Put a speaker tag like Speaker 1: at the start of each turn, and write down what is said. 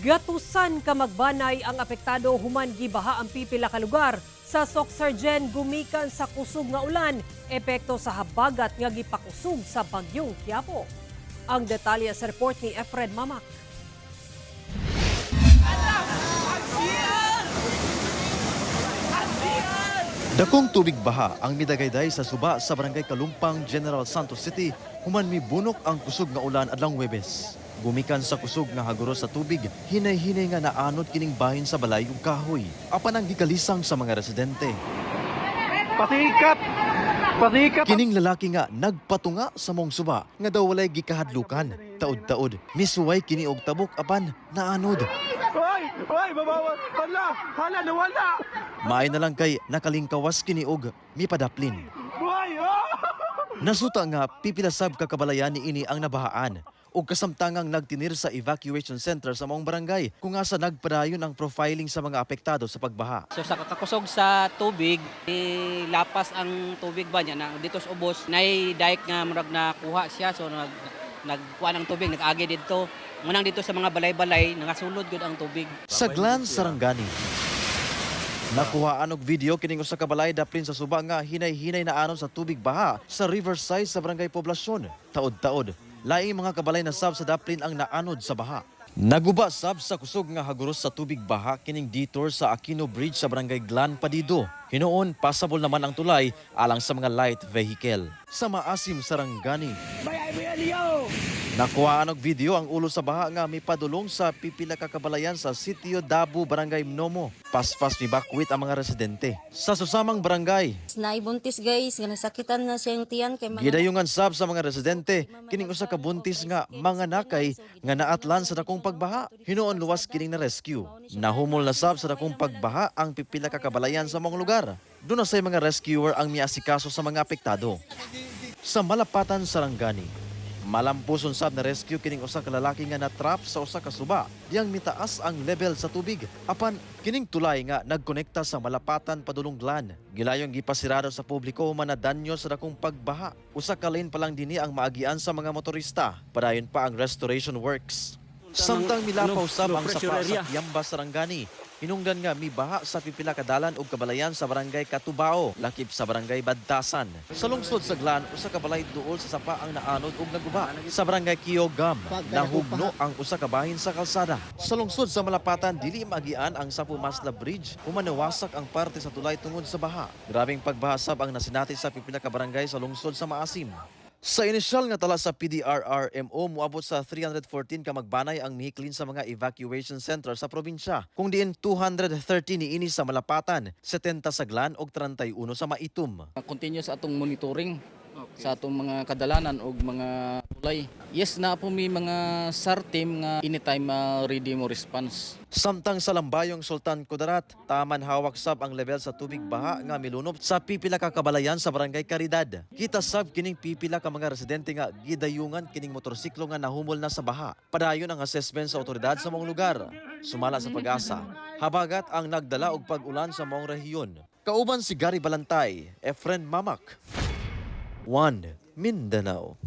Speaker 1: Gatusan ka magbanay ang apektado human gibaha ang pipila ka lugar. Sa Socsargen gumikan sa kusog nga ulan, epekto sa habagat nga gipakusog sa bagyong Quiapo. Ang detalye sa report ni Efred Mamak.
Speaker 2: Dakong tubig baha ang midagayday sa suba sa barangay Kalumpang, General Santos City, human mibunok ang kusog nga ulan adlang Huwebes. Gumikan sa kusog nga haguros sa tubig, hinay-hinay nga naanod kining bahin sa balay ug kahoy. Apan ang gikalisang sa mga residente.
Speaker 3: Pasikat!
Speaker 2: Kining lalaki nga nagpatunga sa mong suba nga daw walay gikahadlukan. Taod-taod, misuway kini og tabok apan naanod.
Speaker 3: Hoy, babawa! Hala, nawala!
Speaker 2: Maay na lang kay nakalingkawas kini og mipadaplin.
Speaker 3: Hoy!
Speaker 2: Nasuta nga pipilasab kakabalayan ni ini ang nabahaan ug kasamtangang nagtinir sa evacuation center sa maong barangay kung asa nagpadayon ang profiling sa mga apektado sa pagbaha.
Speaker 4: So sa kakakusog sa tubig, lapas ang tubig ba niya na dito sa ubos, nay dike nga murag nakuha siya so nagkuha ng tubig, nag-agi dito. Munang dito sa mga balay-balay, nakasulod gud ang tubig.
Speaker 2: Sa Glan, Sarangani, nakuhaan og video kining usa ka balay daplin sa suba nga hinay-hinay na anon sa tubig baha sa Riverside sa barangay Poblasyon. Taod-taod, laing mga kabalay na sab sa daplin ang naanod sa baha. Naguba sab sa kusog nga haguros sa tubig baha kining detour sa Aquino Bridge sa barangay Glan, Padido. Hinoon, passable naman ang tulay alang sa mga light vehicle. Sa Maasim, Sarangani, nakuhaan og video ang ulo sa baha nga mipadulong sa pipila ka kabalayan sa Sitio Dabu, Barangay Mnomo. Pas-pas mibakwit ang mga residente. Sa susamang barangay,
Speaker 5: Naibuntis guys, nga nasakitan na siyang tiyan kay mga
Speaker 2: gidayungan sab sa mga residente kining usa ka buntis nga mga nakay nga naatlan sa dakong pagbaha. Hinuon luwas kining na rescue. Nahumol na sab sa dakong pagbaha ang pipila ka kabalayan sa mga lugar. Doon na say mga rescuer ang miasikaso sa mga apektado. Sa Malapatan, Sarangani, malampuson sab na rescue kining usa ka lalaki nga na-trap sa usa ka suba diyang mitaas ang level sa tubig. Apan kining tulay nga nagkonekta sa Malapatan padulong Glan. Gilayong gipasirado sa publiko human na danyo sa dakong pagbaha. Usa ka lane pa lang dinhi ang maagian sa mga motorista. Padayon pa ang restoration works. Samtang milapaw sab ang sapa sa Tiamba, Sarangani, hinungdan nga mibaha sa pipila ka dalan ug kabalayan sa barangay Katubao, lakip sa barangay Badtasan. Sa lungsod sa Glan, usa ka balay duol sa sapa ang naanod ug naguba. Sa barangay Kiogam, nahugno ang usa ka bahin sa kalsada. Sa lungsod sa Malapatan, dili maagian ang Sapu Masla Bridge, humanawasak ang parte sa tulay tungod sa baha. Grabing pagbahasab ang nasinati sa pipila ka barangay sa lungsod sa Maasim. Sa inisyal nga tala sa PDRRMO, muabot sa 314 ka magbanay ang mihiklin sa mga evacuation center sa probinsya. Kung diin 230 niini sa Malapatan, 70 sa Glan ug 31 sa Maitum.
Speaker 4: Continuous atong monitoring sa atong mga kadalanan o mga tulay. Yes, na po may mga SAR team nga anytime ready mo response.
Speaker 2: Samtang sa Lambayong Sultan Kudarat, taman hawak sab ang level sa tubig baha nga milunop sa pipila ka kabalayan sa barangay Caridad. Kita sab kining pipila ka mga residente nga gidayungan kining motorsiklo nga nahumol na sa baha. Padayon ang assessment sa otoridad sa mong lugar. Sumala sa pag-asa, habagat ang nagdala og pag-ulan sa mong rehiyon. Kauban si Gary Balantay, Efren Mamak, 1 Mindanao.